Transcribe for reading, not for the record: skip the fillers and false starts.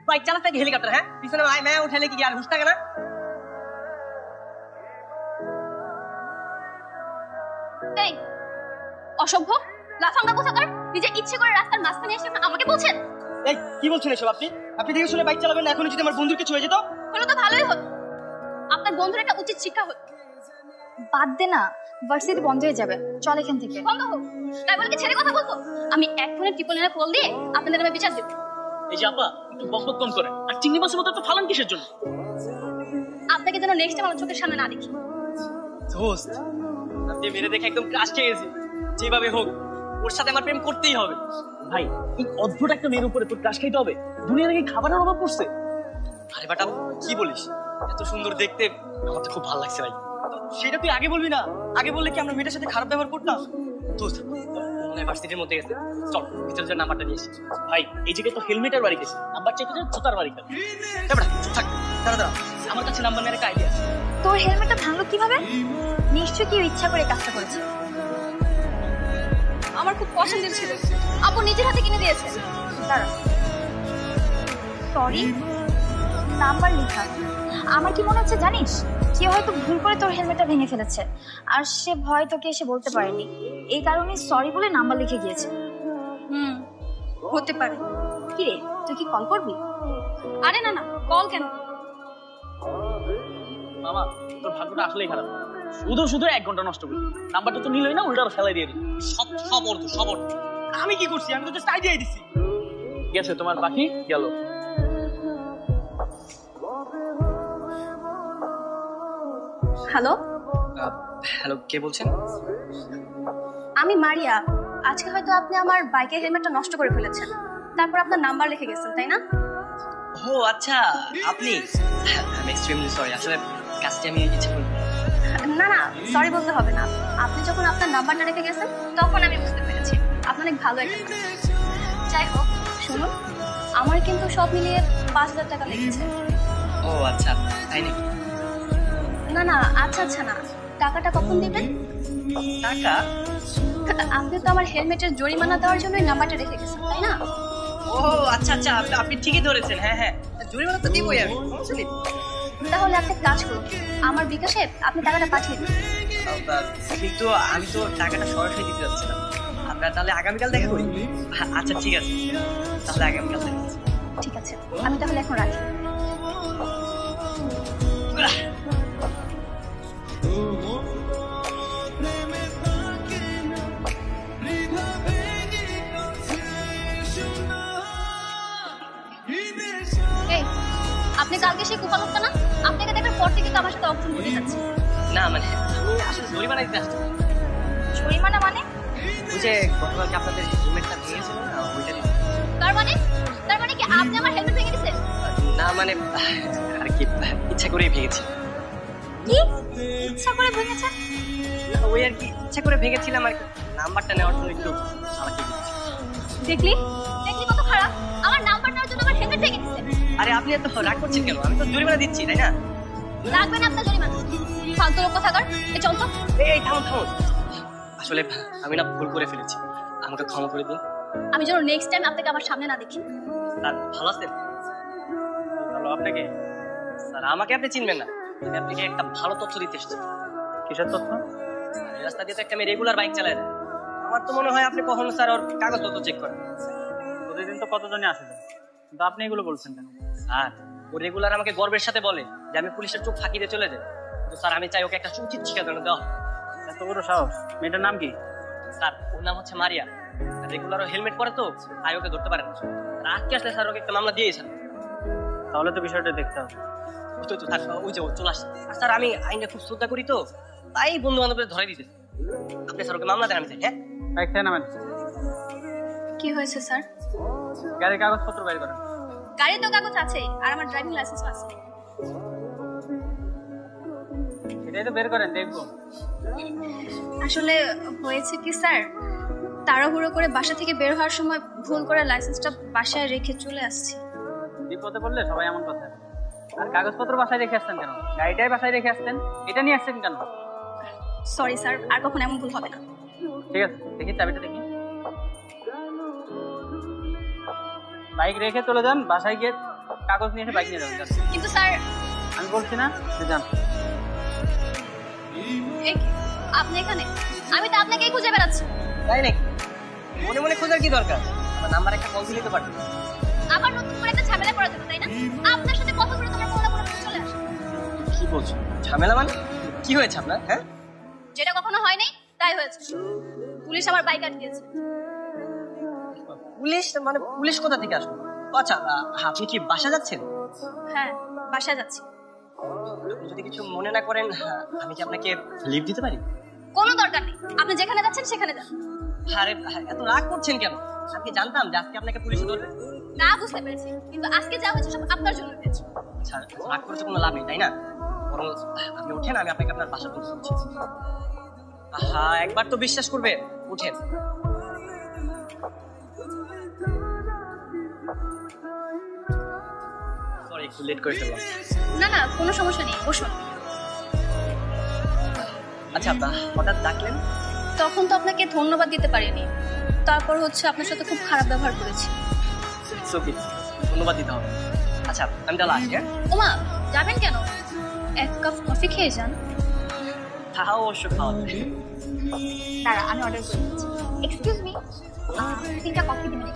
Bike চালাতে কি helicopter? হ্যাঁ, পিছনে মায়া উঠালে কি আর হুশ থাকে না? এই অসভ্য লাফাঙ্গা কোথাকার, নিজে ইচ্ছে করে রাস্তার মাঝখানে এসে আমাকে বলছেন? এই কি বলছেন এসব? আপনি দেখে শুনে বাইক চালাবেন না। এখন যদি আমার বন্ধুকে ছুঁয়ে যেত হলো তো ভালোই হতো, আপনার বন্ধুর একটা উচিত শিক্ষা হতো। বাদ দে না, ভার্সিটি বন্ধ হয়ে যাবে, চল এখান থেকে। বন্ধ হোক, তাই বলে কি ছেড়ে কথা বলবো? আমি এখনই ট্রিপলের কল দিয়ে আপনাদের নামে বিচার দেব। এই যে আপা একটু বকবক কম করেন, আর চিংড়ি মাছের মতো তো ফালান কিসের জন্য? আপনাকে যেন নেক্সট টাইম আমার চোখের সামনে না দেখি। দোস্ত, আপনি মেরে দেখে একদম ক্রাশ খেয়ে গেছি। যেভাবে হোক ওর সাথে আমার প্রেম করতেই হবে। ভাই এই অদ্ভুত একটা মেয়ের উপরে তোর ক্রাশ খাইতে হবে? দুনিয়া থেকে খাবারের অভাব পড়ছে? আরে বাটা, কি বলিস? এত সুন্দর দেখতে, আমার তো খুব ভালো লাগছে ভাই। সেটা তুই আগে বলবি না? আগে বললে কি আমরা মেয়েটার সাথে খারাপ ব্যবহার করতাম? দোস্ত, মনে হয় ভার্সিটির মধ্যে গেছে। চল ভিতরে যে নাম্বারটা নিয়ে এসেছি। ভাই এই জায়গায় তো হেলমেটের বাড়ি গেছে, নাম্বার চাইতে যে জুতার বাড়ি গেল। থাক, দাঁড়া, আমার কাছে নাম্বার নেওয়ার একটা আইডিয়া আছে। তোর হেলমেটটা ভাঙলো কিভাবে? নিশ্চয়ই কেউ ইচ্ছা করে কাজটা করেছে। আমার খুব পছন্দের ছিল, আপু নিজের হাতে কিনে দিয়েছে। দাঁড়া, সরি, নাম্বার লেখা। আমার কি মনে হচ্ছে জানিস, কেউ হয়তো ভুল করে তোর হেলমেটটা ভেঙে ফেলেছে, আর সে ভয় তোকে এসে বলতে পারেনি, এই কারণে সরি বলে নাম্বার লিখে গিয়েছে। হতে পারে। কি রে, তুই কি কল করবি? আরে না না, কল কেন? মামা তোর ভাগ্যটা আসলেই খারাপ, শুধু শুধু 1 ঘন্টা নষ্ট করলি। নাম্বারটা তো নিলই না, উল্টা ফেলাই দিয়ে দিল। সব আমি কি করছি? আমি তো জাস্ট আইডিয়াই দিছি। গেছে তোমার পাখি গেল। হ্যালো হ্যালো, কে বলছেন? আমি মারিয়া। আজকে হয়তো আপনি আমার বাইকের হেলমেটটা নষ্ট করে ফেলেছেন, তারপর আপনার নাম্বার লিখে গেছেন, তাই না? ও আচ্ছা, আপনি। আমি এক্সট্রিমলি সরি, আসলে কাজটা আমি ইচ্ছে করি। না না, সরি বলতে হবে না। আপনি যখন আপনার নাম্বারটা রেখে গেছেন তখন আমি বুঝতে পেরেছি আপনি অনেক ভালো একটা মানুষ। যাই হোক, শুনুন, আমার কিন্তু সব মিলিয়ে 5,000 টাকা লেগেছে। ও আচ্ছা, তাই নাকি? না না, আচ্ছা না, টাকাটা কখন দিবেন? টাকা? আপনি তো আমার হেলমেটের জরিমানা দেওয়ার জন্য নাম্বারটা রেখে গেছেন, তাই না? ও আচ্ছা, আপনি ঠিকই ধরেছেন। হ্যাঁ, জরিমানা তো দিবই আমি। তাহলে আপনি কাজ করুন, আমার বিকাশে আপনি টাকাটা পাঠিয়ে দিন। কিন্তু আমি তো টাকাটা সরাসরি দিতে যাচ্ছিলাম। আপনার তাহলে আগামীকাল দেখা করি? আচ্ছা ঠিক আছে, তাহলে আগামীকাল দেখা করছি। ঠিক আছে, আমি তাহলে এখন রাখি। আপনি কালকে সেই কুপালোকটা না, আপনাকে দেখার পর থেকে তো আমার সাথে অপছন্দ হতে যাচ্ছে। না মানে আমি আসলে জরিমানা দিতে আসছি। জরিমানা মানে? ওই যে গতকালকে আপনাদের হেলমেটটা ভেঙেছিল না, ওইটা দিতে। তার মানে কি আপনি আমার হেলমেট ভেঙে দিয়েছেন? না মানে আর কি, ইচ্ছা করেই ভেঙেছি। কি ইচ্ছা করে ভেঙেছেন? ওই আর কি, ইচ্ছা করে ভেঙেছিলাম আর কি। নাম্বারটা নেওয়ার জন্য একটু চালাকি করেছি। দেখলি কত খারাপ, আমার নাম্বার নেওয়ার জন্য আমার হেলমেট ভেঙে দিয়েছেন। আরে আপনি এত রাগ করছেন কেন? আমি তো জরিমানা দিচ্ছি, তাই না? রাখবেন আপনার জরিমানা, ফালতু লোক কোথাকার। এই চল তো। এই থামুন। আসলে আমি না ভুল করে ফেলেছি, আমাকে ক্ষমা করে দিন। আমি যেন নেক্সট টাইম আপনাকে আমার সামনে না দেখি। স্যার ভালো আছেন? ভালো, আপনাকে? স্যার আমাকে আপনি চিনবেন না, আমি আপনাকে একটা ভালো তথ্য দিতে এসেছি। কিসের তথ্য? এই রাস্তা দিয়ে তো একটা মেয়ে রেগুলার বাইক চালায় না। আমার তো মনে হয় আপনি কখনো স্যার ওর কাগজপত্র চেক করেন। প্রতিদিন তো কতজনই আসে যায়, কিন্তু আপনি এগুলো বলছেন কেন? স্যার ও রেগুলার আমাকে গর্বের সাথে বলে যে আমি পুলিশের চোখ ফাঁকি দিয়ে চলে যাই। তো স্যার আমি চাই ওকে একটা উচিত শিক্ষা দেওয়া। এত বড় সাহস! মেয়েটার নাম কি? স্যার ওর নাম হচ্ছে মারিয়া। রেগুলার ও হেলমেট পরে তো, তাই ওকে ধরতে পারেন না। আজকে আসলে স্যার ওকে একটা মামলা দিয়েছেন। তাহলে তো বিষয়টা দেখতে হবে। তো থাক, ওই যে ও চলে আসছে। আর স্যার আমি আইনে খুব শ্রদ্ধা করি তো, তাই বন্ধু বান্ধবদের ধরে দিতে। আপনি স্যার ওকে মামলা দেন, আমি চাই। হ্যাঁ বাইক থেকে নামেন। কি হয়েছে স্যার? গাড়ির কাগজপত্র বের করেন। গাড়ির তো কাগজ আছে, আর আমার ড্রাইভিং লাইসেন্স আছে। সেটাই তো বের করেন, দেখবো। আসলে হয়েছে কি স্যার, তাড়াহুড়ো করে বাসা থেকে বের হওয়ার সময় ভুল করে লাইসেন্সটা বাসায় রেখে চলে আসছি। বিপদে পড়লে সবাই এমন কথা। আর কাগজপত্র বাসায় রেখে আসতেন কেন? গাড়িটাই বাসায় রেখে আসতেন, এটা নিয়ে আসছেন কেন? সরি স্যার, আর কখনো এমন ভুল হবে না। ঠিক আছে, দেখি চাবিটা দেখি। বাইক রেখে চলে যান, বাসায় গিয়ে কাগজ নিয়ে এসে বাইক নিয়ে যাবেন যান। কিন্তু স্যার আমি বলছি না যে যান। এই কি? আপনি এখানে? আমি তো আপনাকেই খুঁজে বেড়াচ্ছি। তাই নাকি? মনে মনে খোঁজার কি দরকার? আমার নাম্বার একটা কল দিতে পারবে। আবার নতুন করে একটা ঝামেলা করার জন্য, তাই না? আপনার সাথে কথা বলে তোমার কোনো না কোনো কিছু চলে আসে। কি বলছো? ঝামেলা মানে কি হয়েছে আপনার? হ্যাঁ, যেটা কখনো হয় নাই তাই হয়েছে। পুলিশ আমার বাইক আটকিয়েছে। পুলিশ? মানে পুলিশ কোথা থেকে আসলো? ও আচ্ছা, আপনি কি বাসা যাচ্ছেন? হ্যাঁ, বাসায় যাচ্ছি। আপনি যদি কিছু মনে না করেন, আমি কি আপনাকে লিভ দিতে পারি? কোনো দরকার নেই, আপনি যেখানে যাচ্ছেন সেখানে যান। আরে এত রাগ করছেন কেন? আমি কি জানতাম যে আজকে আপনাকে পুলিশে ধরবে? না, বুঝতে পেরেছি, কিন্তু আজকে যা হয়েছে সব আপনার জন্য হয়েছে। আচ্ছা, রাগ করেছে কোনো লাভ নেই, তাই না? বরং আপনি ওঠেন, আমি আপনাকে আপনার বাসা পৌঁছে দিচ্ছি। একবার তো বিশ্বাস করবে, উঠেন। সরি, একটু লেট করে ফেললাম। না না, কোনো সমস্যা নেই, বসুন। আচ্ছা, হঠাৎ ডাকলেন? তখন তো আপনাকে ধন্যবাদ দিতে পারিনি, তারপর হচ্ছে আপনার সাথে খুব খারাপ ব্যবহার করেছি। ওকে, ধন্যবাদ দিতে হবে। আচ্ছা, আমি তাহলে আসি। হ্যাঁ, ওমা, যাবেন কেন? এক কাপ কফি খেয়ে যান। তাও অবশ্য খাওয়া যাবে। দাঁড়া, আমি অর্ডার করে দিচ্ছি। এক্সকিউজ মি, 3টা কফি দিবেন।